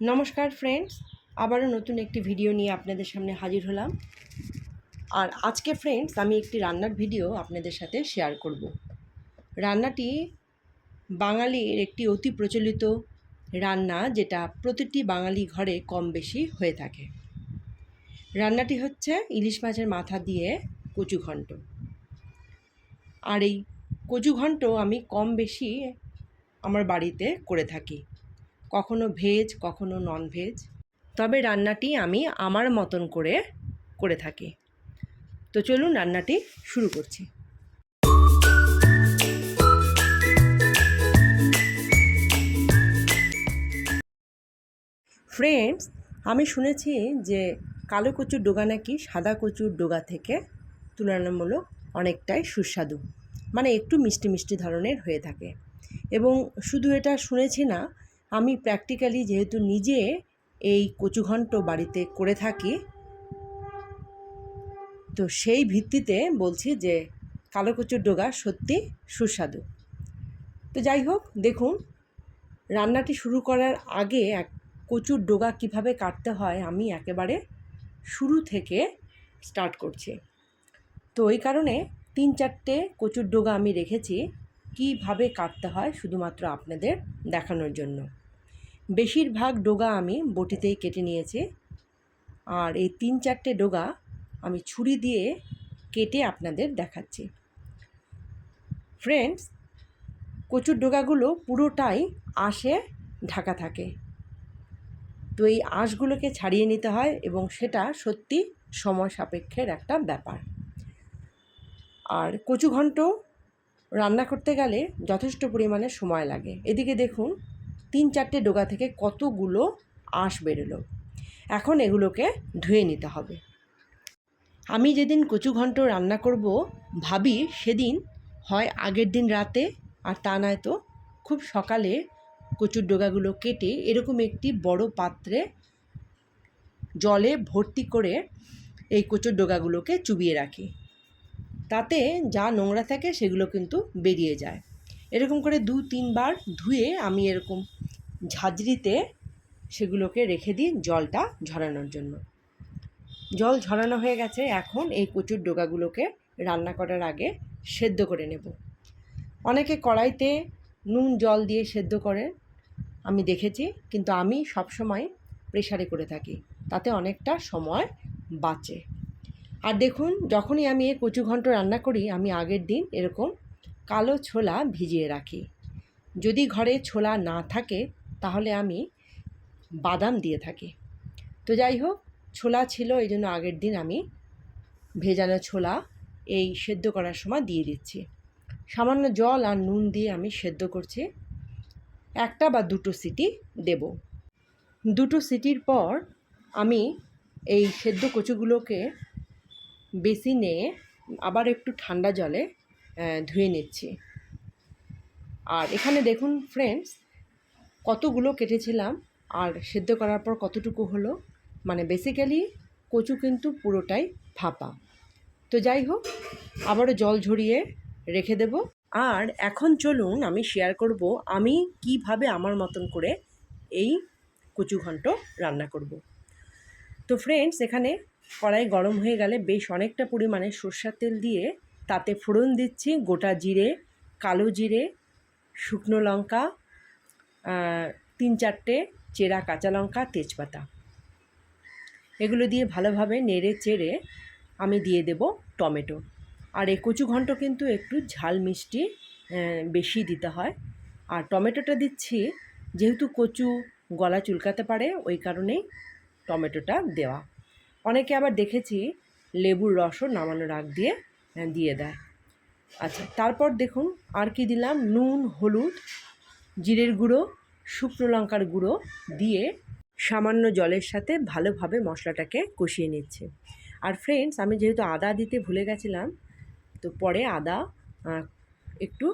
নমস্কার ফ্রেন্ডস, আবারও নতুন একটি ভিডিও নিয়ে আপনাদের সামনে হাজির হলাম। আর আজকে ফ্রেন্ডস আমি একটি রান্নার ভিডিও আপনাদের সাথে শেয়ার করব। রান্নাটি বাঙালির একটি অতি প্রচলিত রান্না, যেটা প্রতিটি বাঙালি ঘরে কম বেশি হয়ে থাকে। রান্নাটি হচ্ছে ইলিশ মাছের মাথা দিয়ে কচু ঘন্ট। আর এই কচু ঘন্ট আমি কম বেশি আমার বাড়িতে করে থাকি, কখনো ভেজ কখনো নন ভেজ। তবে রান্নাটি আমি আমার মতন করে থাকি। তো চলুন রান্নাটি শুরু করছি। ফ্রেন্ডস, আমি শুনেছি যে কালো কচুর ডগা নাকি সাদা কচুর ডগা থেকে তুলনামূলক অনেকটাই সুস্বাদু, মানে একটু মিষ্টি মিষ্টি ধরনের হয়ে থাকে। এবং শুধু এটা শুনেছি না, আমি প্র্যাকটিক্যালি যেহেতু নিজে এই কচুঘন্ট বাড়িতে করে থাকি, তো সেই ভিত্তিতে বলছি যে কালো কচুর ডগা সত্যি সুস্বাদু। তো যাই হোক, দেখুন রান্নাটি শুরু করার আগে কচুর ডগা কিভাবে কাটতে হয় আমি একেবারে শুরু থেকে স্টার্ট করছি। তো ওই কারণে 3-4টে কচুর ডগা আমি রেখেছি কিভাবে কাটতে হয়, শুধুমাত্র আপনাদের দেখানোর জন্য। বেশিরভাগ ডগা আমি বটিতেই কেটে নিয়েছি, আর এই 3-4টে ডগা আমি ছুরি দিয়ে কেটে আপনাদের দেখাচ্ছি। ফ্রেন্ডস, কচুর ডগাগুলো পুরোটাই আঁশে ঢাকা থাকে, তো এই আঁশগুলোকে ছাড়িয়ে নিতে হয় এবং সেটা সত্যি সময় সাপেক্ষের একটা ব্যাপার। আর কচু ঘন্ট রান্না করতে গেলে যথেষ্ট পরিমাণে সময় লাগে। এদিকে দেখুন 3-4টে ডগা থেকে কতগুলো আঁশ বেরোলো। এখন এগুলোকে ধুয়ে নিতে হবে। আমি যেদিন কচু ঘন্ট রান্না করব ভাবি, সেদিন হয় আগের দিন রাতে, আর তা নয়তো খুব সকালে কচুর ডগাগুলো কেটে এরকম একটি বড় পাত্রে জলে ভর্তি করে এই কচুর ডগাগুলোকে চুবিয়ে রাখি। তাতে যা নোংরা থাকে সেগুলো কিন্তু বেরিয়ে যায়। এরকম করে 2-3 বার ধুয়ে আমি এরকম ঝাঁঝরিতে সেগুলোকে রেখে দিই জলটা ঝরানোর জন্য। জল ঝরানো হয়ে গেছে, এখন এই কচুর ডগাগুলোকে রান্না করার আগে সেদ্ধ করে নেব। অনেকে কড়াইতে নুন জল দিয়ে সেদ্ধ করে আমি দেখেছি, কিন্তু আমি সবসময় প্রেসারে করে থাকি, তাতে অনেকটা সময় বাঁচে। আর দেখুন, যখনই আমি এই কচু ঘন্ট রান্না করি আমি আগের দিন এরকম কালো ছোলা ভিজিয়ে রাখি। যদি ঘরে ছোলা না থাকে তাহলে আমি বাদাম দিয়ে থাকি। তো যাই হোক, ছোলা ছিল, এই জন্য আগের দিন আমি ভেজানো ছোলা এই সেদ্ধ করার সময় দিয়ে দিচ্ছি। সামান্য জল আর নুন দিয়ে আমি সেদ্ধ করছি। 1 বা 2 সিটি দেব। 2 সিটির পর আমি এই সেদ্ধ কচুগুলোকে বেসিনে আবার একটু ঠান্ডা জলে ধুয়ে নিচ্ছি। আর এখানে দেখুন ফ্রেন্ডস, কতগুলো কেটেছিলাম আর সেদ্ধ করার পর কতটুকু হলো, মানে বেসিক্যালি কচু কিন্তু পুরোটাই ফাঁপা। তো যাই হোক, আবারও জল ঝরিয়ে রেখে দেব। আর এখন চলুন আমি শেয়ার করব আমি কিভাবে আমার মতন করে এই কচু ঘন্ট রান্না করব। তো ফ্রেন্ডস, এখানে কড়াই গরম হয়ে গেলে বেশ অনেকটা পরিমাণে সরষের তেল দিয়ে তাতে ফোড়ন দিচ্ছি গোটা জিরে, কালো জিরে, শুকনো লঙ্কা, 3-4টে চেরা কাঁচা লঙ্কা, তেজপাতা। এগুলো দিয়ে ভালোভাবে নেড়ে চেড়ে আমি দিয়ে দেব টমেটো। আর এই কচু ঘন্ট কিন্তু একটু ঝাল মিষ্টি বেশি দিতে হয়। আর টমেটোটা দিচ্ছি যেহেতু কচু গলা চুলকাতে পারে, ওই কারণেই টমেটোটা দেওয়া। অনেকে আবার দেখেছি লেবুর রসও নামানোর আগ দিয়ে দিয়ে দেয়। আচ্ছা, তারপর দেখুন আর কি দিলাম, নুন, হলুদ, জিরের গুঁড়ো, শুকনো লঙ্কার গুঁড়ো দিয়ে সামান্য জলের সাথে ভালোভাবে মশলাটাকে কষিয়ে নিচ্ছে। আর ফ্রেন্ডস, আমি যেহেতু আদা দিতে ভুলে গেছিলাম, তো পরে আদা একটু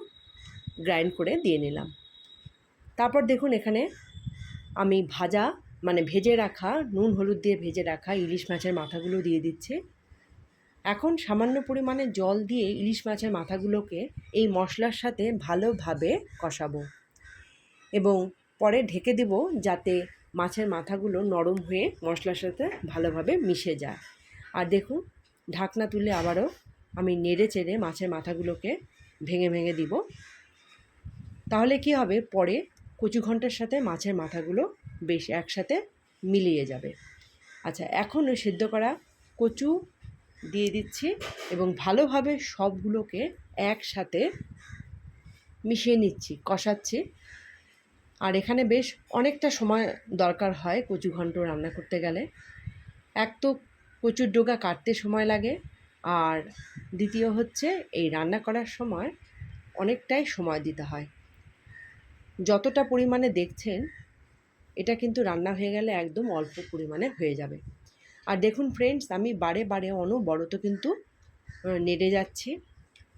গ্রাইন্ড করে দিয়ে নিলাম। তারপর দেখুন এখানে আমি ভেজে রাখা, নুন হলুদ দিয়ে ভেজে রাখা ইলিশ মাছের মাথাগুলো দিয়ে দিচ্ছি। এখন সামান্য পরিমাণে জল দিয়ে ইলিশ মাছের মাথাগুলোকে এই মশলার সাথে ভালোভাবে কষাবো এবং পরে ঢেকে দেব যাতে মাছের মাথাগুলো নরম হয়ে মশলার সাথে ভালোভাবে মিশে যায়। আর দেখুন, ঢাকনা তুলে আবারও আমি নেড়ে চেড়ে মাছের মাথাগুলোকে ভেঙে ভেঙে দিব। তাহলে কি হবে, পরে কচুঘণ্টার সাথে মাছের মাথাগুলো বেশ একসাথে মিলিয়ে যাবে। আচ্ছা, এখন ওই সেদ্ধ করা কচু দিয়ে দিচ্ছি এবং ভালোভাবে সবগুলোকে একসাথে মিশিয়ে নিচ্ছি, কষাচ্ছি। আর এখানে বেশ অনেকটা সময় দরকার হয় কচুঘণ্ট রান্না করতে গেলে। এক তো কচুর ডগা কাটতে সময় লাগে, আর দ্বিতীয় হচ্ছে এই রান্না করার সময় অনেকটাই সময় দিতে হয়। যতটা পরিমাণে দেখছেন, এটা কিন্তু রান্না হয়ে গেলে একদম অল্প পরিমাণে হয়ে যাবে। আর দেখুন ফ্রেন্ডস, আমি বারে বারে অনবরত কিন্তু নেড়ে যাচ্ছি,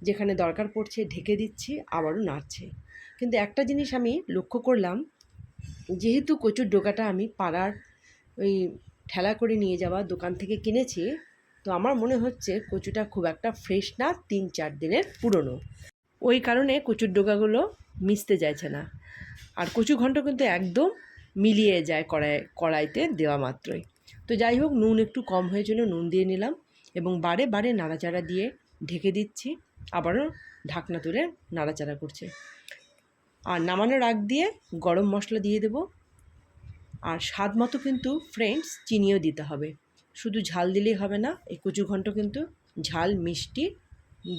যেখানে দরকার পড়ছে ঢেকে দিচ্ছি, আবারও নাড়ছি। কিন্তু একটা জিনিস আমি লক্ষ্য করলাম, যেহেতু কচুর ডগাটা আমি পাড়ার ওই ঠেলা করে নিয়ে যাওয়া দোকান থেকে কিনেছি, তো আমার মনে হচ্ছে কচুটা খুব একটা ফ্রেশ না, 3-4 দিনের পুরনো। ওই কারণে কচুর ডগাগুলো মিশতে চাইছে না। আর কচু ঘন্ট কিন্তু একদম মিলিয়ে যায় কড়াইতে দেওয়া মাত্রই। তো যাই হোক, নুন একটু কম হয়েছিল, নুন দিয়ে নিলাম এবং বারে বারে নাড়াচাড়া দিয়ে ঢেকে দিচ্ছি, আবারও ঢাকনা তুলে নাড়াচাড়া করছে। আর নামানোর আগ দিয়ে গরম মশলা দিয়ে দেব। আর স্বাদ মতো কিন্তু ফ্রেন্ডস চিনিও দিতে হবে, শুধু ঝাল দিলেই হবে না। এই কচু ঘন্ট কিন্তু ঝাল মিষ্টি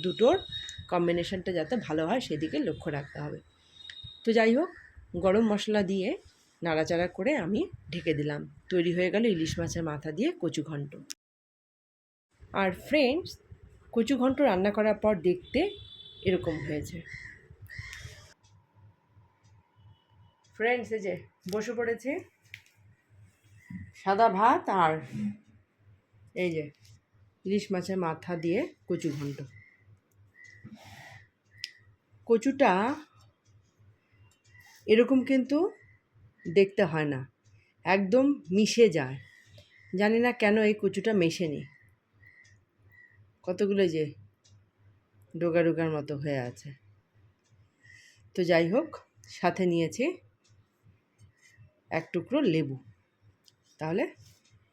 দুটোর কম্বিনেশনটা যাতে ভালো হয় সেদিকে লক্ষ্য রাখতে হবে। তো যাই হোক, গরম মশলা দিয়ে নাড়াচাড়া করে আমি ঢেকে দিলাম। তৈরি হয়ে গেল ইলিশ মাছের মাথা দিয়ে কচু ঘন্ট। আর ফ্রেন্ডস, কচু ঘন্ট রান্না করার পর দেখতে এরকম হয়েছে। ফ্রেন্ডস, এই যে বসে পড়েছে সাদা ভাত আর এই যে ইলিশ মাছের মাথা দিয়ে কচু ঘন্ট। কচুটা এরকম কিন্তু দেখতে হয় না, একদম মিশে যায়। জানি না কেন এই কচুটা মেশেনি, কতগুলো যে ডোগা ডোগার মতো হয়ে আছে। তো যাই হোক, সাথে নিয়েছি এক টুকরো লেবু। তাহলে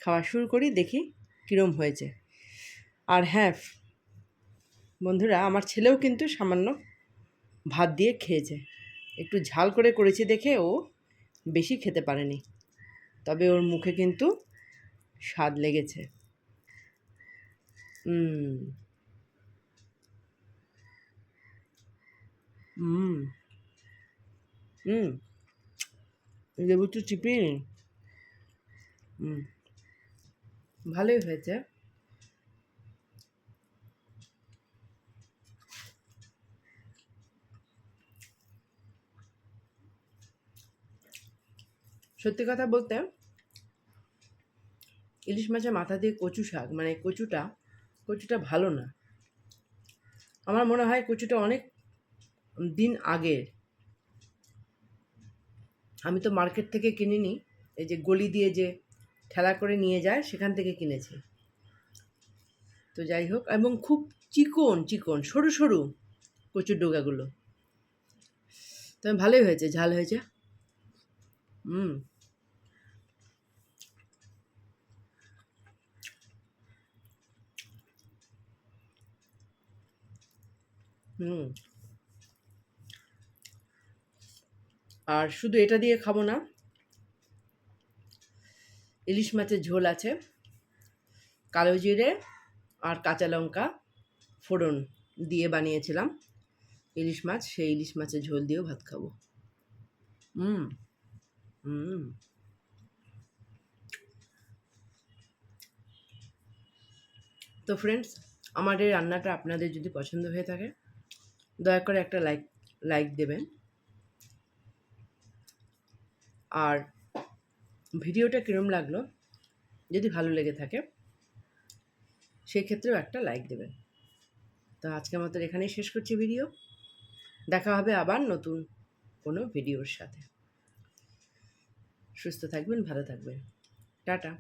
খাওয়া শুরু করি, দেখি কীরম হয়েছে। আর হ্যাঁ বন্ধুরা, আমার ছেলেও কিন্তু সামান্য ভাত দিয়ে খেয়েছে। একটু ঝাল করে করেছি দেখে ও বেশি খেতে পারেনি, তবে ওর মুখে কিন্তু স্বাদ লেগেছে। লেবু তো চিপিয়ে নি। ভালোই হয়েছে। সত্যি কথা বলতে, ইলিশ মাছের মাথা দিয়ে কচু শাক মানে কচুটা ভালো না। আমার মনে হয় কচুটা অনেক দিন আগের। আমি তো মার্কেট থেকে কিনিনি, এই যে গলি দিয়ে যে ঠেলা করে নিয়ে যায় সেখান থেকে কিনেছি। তো যাই হোক, এবং খুব চিকন চিকন সরু সরু কচুর ডোগাগুলো। তবে ভালোই হয়েছে, ঝাল হয়েছে। আর শুধু এটা দিয়ে খাবো না, ইলিশ মাছের ঝোল আছে, কালো জিরে আর কাঁচা লঙ্কা ফোড়ন দিয়ে বানিয়েছিলাম ইলিশ মাছ, সেই ইলিশ মাছের ঝোল দিয়েও ভাত খাবো। তো ফ্রেন্ডস, আমার এই রান্নাটা আপনাদের যদি পছন্দ হয়ে থাকে, দয়া করে একটা লাইক দেবেন। আর ভিডিওটা কীরম লাগলো, যদি ভালো লেগে থাকে সেক্ষেত্রেও একটা লাইক দেবেন। তো আজকের মতো এখানেই শেষ করছি ভিডিও। দেখা হবে আবার নতুন কোনো ভিডিওর সাথে। সুস্থ থাকবেন, ভালো থাকবেন, টাটা।